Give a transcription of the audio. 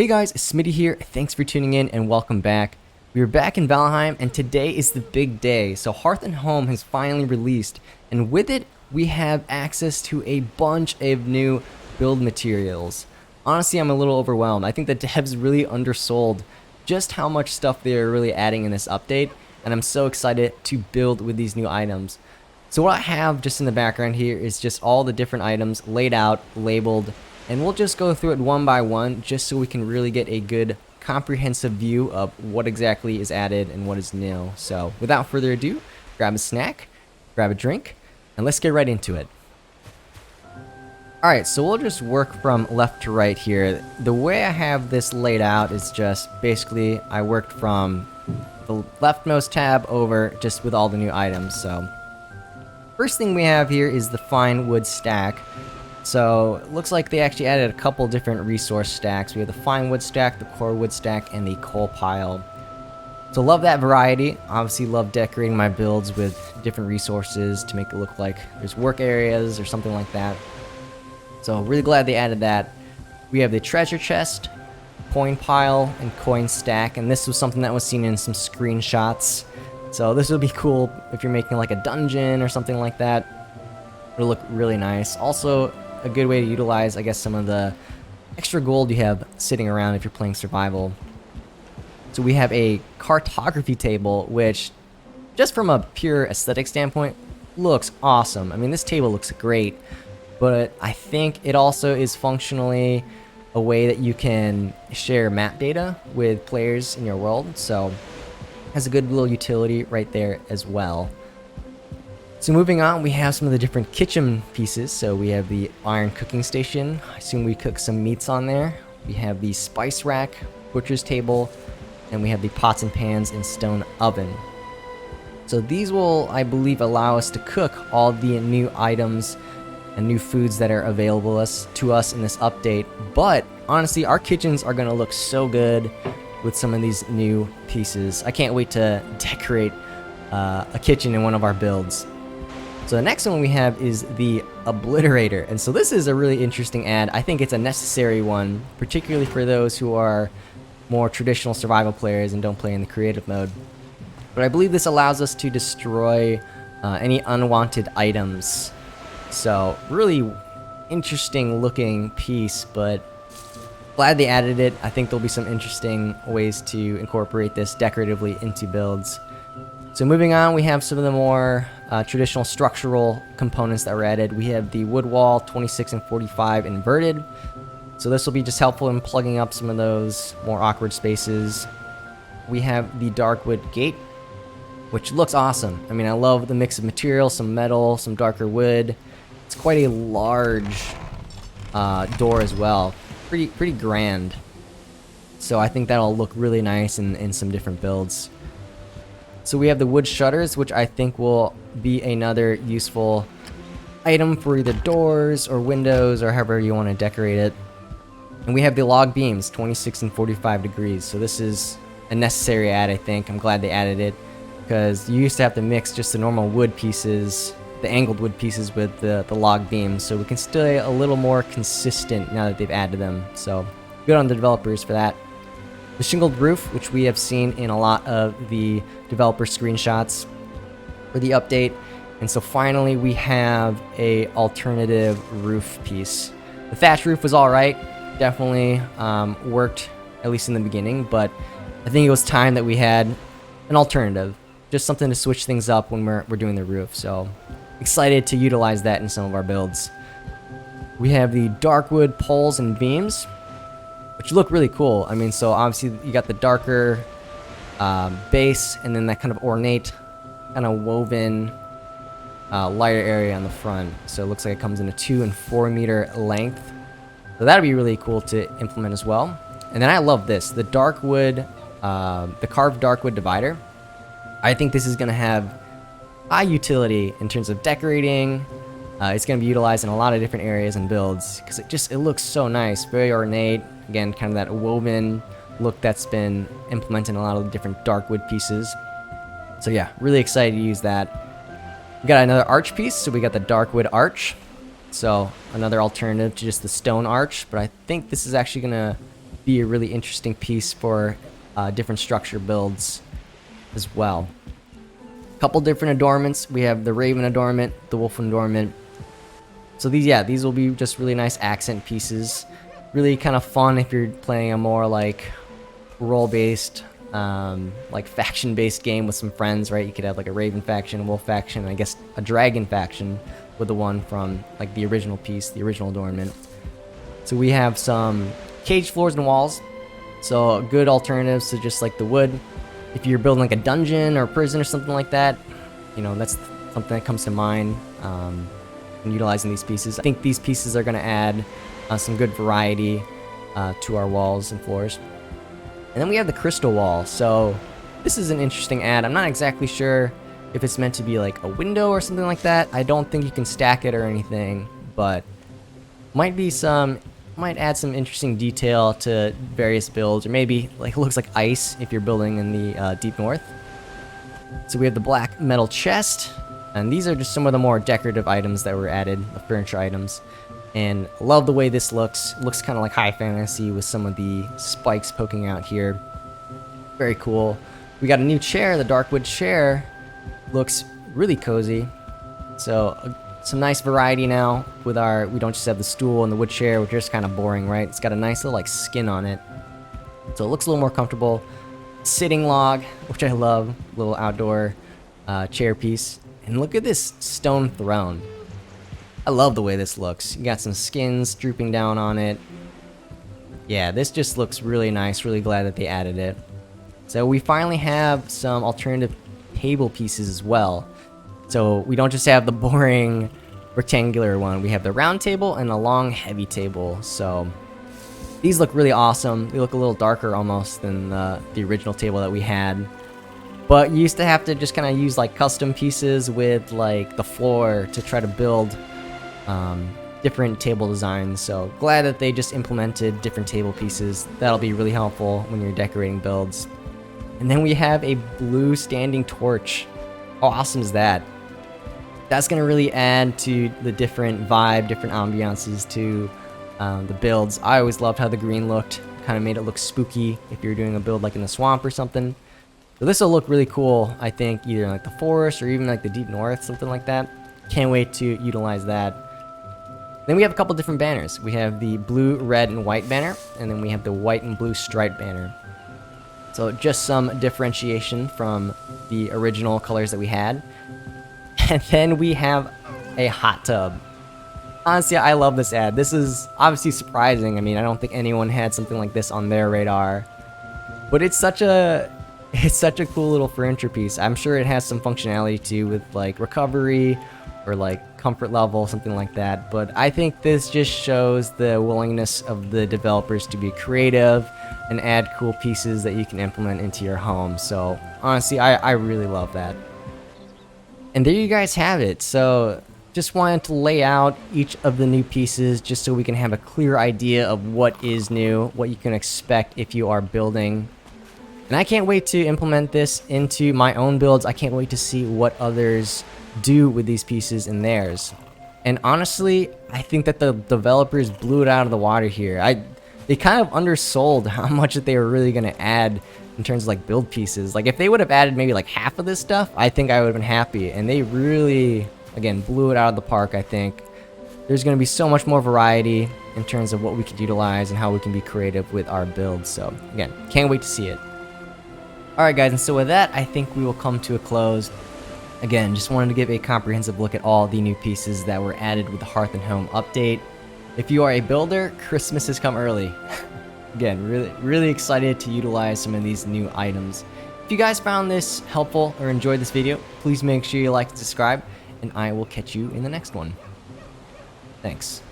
Hey guys, Smitty here. Thanks for tuning in and welcome back. We are back in Valheim and today is the big day. So Hearth and Home has finally released and with it we have access to a bunch of new build materials. Honestly, I'm a little overwhelmed. I think the devs really undersold just how much stuff they're really adding in this update, and I'm so excited to build with these new items. So what I have just in the background here is just all the different items laid out, labeled, and we'll just go through it one by one just so we can really get a good comprehensive view of what exactly is added and what is new. So without further ado, grab a snack, grab a drink, and let's get right into it. Alright, so we'll just work from left to right here. The way I have this laid out is just basically I worked from the leftmost tab over just with all the new items. So first thing we have here is the fine wood stack. So it looks like they actually added a couple different resource stacks. We have the fine wood stack, the core wood stack, and the coal pile. So love that variety. Obviously love decorating my builds with different resources to make it look like there's work areas or something like that. So really glad they added that. We have the treasure chest, coin pile, and coin stack, and this was something that was seen in some screenshots. So this would be cool if you're making like a dungeon or something like that. It'll look really nice. Also a good way to utilize, I guess, some of the extra gold you have sitting around if you're playing survival. So we have a cartography table, which just from a pure aesthetic standpoint looks awesome. I mean, this table looks great, but I think it also is functionally a way that you can share map data with players in your world. So it has a good little utility right there as well. So moving on, we have some of the different kitchen pieces. So we have the iron cooking station. I assume we cook some meats on there. We have the spice rack, butcher's table, and we have the pots and pans and stone oven. So these will, I believe, allow us to cook all the new items and new foods that are available to us in this update. But honestly, our kitchens are going to look so good with some of these new pieces. I can't wait to decorate a kitchen in one of our builds. So the next one we have is the Obliterator, and so this is a really interesting add. I think it's a necessary one, particularly for those who are more traditional survival players and don't play in the creative mode. But I believe this allows us to destroy any unwanted items. So really interesting looking piece, but glad they added it. I think there'll be some interesting ways to incorporate this decoratively into builds. So moving on, we have some of the more traditional structural components that were added. We have the wood wall 26 and 45 inverted. So this will be just helpful in plugging up some of those more awkward spaces. We have the dark wood gate, which looks awesome. I mean, I love the mix of materials, some metal, some darker wood. It's quite a large door as well. Pretty grand. So I think that'll look really nice in some different builds. So we have the wood shutters, which I think will be another useful item for either doors or windows or however you want to decorate it. And we have the log beams, 26 and 45 degrees. So this is a necessary add, I think. I'm glad they added it because you used to have to mix just the normal wood pieces, the angled wood pieces with the log beams. So we can stay a little more consistent now that they've added them. So good on the developers for that. The shingled roof, which we have seen in a lot of the developer screenshots for the update. And so finally we have a alternative roof piece. The thatch roof was alright, definitely worked, at least in the beginning, but I think it was time that we had an alternative. Just something to switch things up when we're doing the roof. So excited to utilize that in some of our builds. We have the dark wood poles and beams, which look really cool. I mean, so obviously you got the darker base and then that kind of ornate, kind of woven lighter area on the front. So it looks like it comes in a 2 and 4 meter length. So that'd be really cool to implement as well. And then I love this, the dark wood, the carved dark wood divider. I think this is going to have high utility in terms of decorating. It's going to be utilized in a lot of different areas and builds because it looks so nice, very ornate. Again, kind of that woven look that's been implemented in a lot of the different dark wood pieces. So yeah, really excited to use that. We got another arch piece, so we got the dark wood arch. So another alternative to just the stone arch, but I think this is actually going to be a really interesting piece for different structure builds as well. Couple different adornments. We have the Raven adornment, the Wolf adornment. So these will be just really nice accent pieces. Really kind of fun if you're playing a more like role-based, like faction-based game with some friends, right? You could have like a Raven faction, a Wolf faction, and I guess a Dragon faction with the one from like the original piece, the original adornment. So we have some cage floors and walls. So good alternatives to just like the wood. If you're building like a dungeon or prison or something like that, you know, that's something that comes to mind when utilizing these pieces. I think these pieces are going to add some good variety to our walls and floors. And then we have the crystal wall. So this is an interesting add. I'm not exactly sure if it's meant to be like a window or something like that. I don't think you can stack it or anything, but might add some interesting detail to various builds, or maybe like it looks like ice if you're building in the deep north. So we have the black metal chest, and these are just some of the more decorative items that were added, the furniture items. And I love the way this looks. It looks kind of like high fantasy with some of the spikes poking out here. Very cool. We got a new chair, the Darkwood chair. Looks really cozy. So some nice variety now with we don't just have the stool and the wood chair, which are just kind of boring, right? It's got a nice little like skin on it. So it looks a little more comfortable. Sitting log, which I love, little outdoor chair piece. And look at this stone throne. I love the way this looks. You got some skins drooping down on it. Yeah, this just looks really nice. Really glad that they added it. So we finally have some alternative table pieces as well. So we don't just have the boring rectangular one. We have the round table and a long heavy table. So these look really awesome. They look a little darker almost than the original table that we had. But you used to have to just kind of use like custom pieces with like the floor to try to build different table designs. So glad that they just implemented different table pieces. That'll be really helpful when you're decorating builds. And then we have a blue standing torch. How awesome is that? That's going to really add to the different vibe, different ambiances to the builds. I always loved how the green looked. Kind of made it look spooky if you're doing a build like in the swamp or something. So this will look really cool, I think, either in like the forest or even like the deep north, something like that. Can't wait to utilize that. Then we have a couple different banners. We have the blue, red, and white banner, and then we have the white and blue stripe banner. So just some differentiation from the original colors that we had. And then we have a hot tub. Honestly, I love this ad. This is obviously surprising. I mean, I don't think anyone had something like this on their radar. But it's such a cool little furniture piece. I'm sure it has some functionality too with like recovery or like comfort level, something like that. But I think this just shows the willingness of the developers to be creative and add cool pieces that you can implement into your home. So honestly, I really love that. And there you guys have it. So just wanted to lay out each of the new pieces just so we can have a clear idea of what is new, what you can expect if you are building. And I can't wait to implement this into my own builds. I can't wait to see what others do with these pieces in theirs. And honestly, I think that the developers blew it out of the water here. They kind of undersold how much that they were really going to add in terms of like build pieces. Like if they would have added maybe like half of this stuff, I think I would have been happy. And they really, again, blew it out of the park, I think. There's going to be so much more variety in terms of what we could utilize and how we can be creative with our builds. So again, can't wait to see it. Alright guys, and so with that, I think we will come to a close. Again, just wanted to give a comprehensive look at all the new pieces that were added with the Hearth and Home update. If you are a builder, Christmas has come early. Again, really excited to utilize some of these new items. If you guys found this helpful or enjoyed this video, please make sure you like and subscribe, and I will catch you in the next one. Thanks.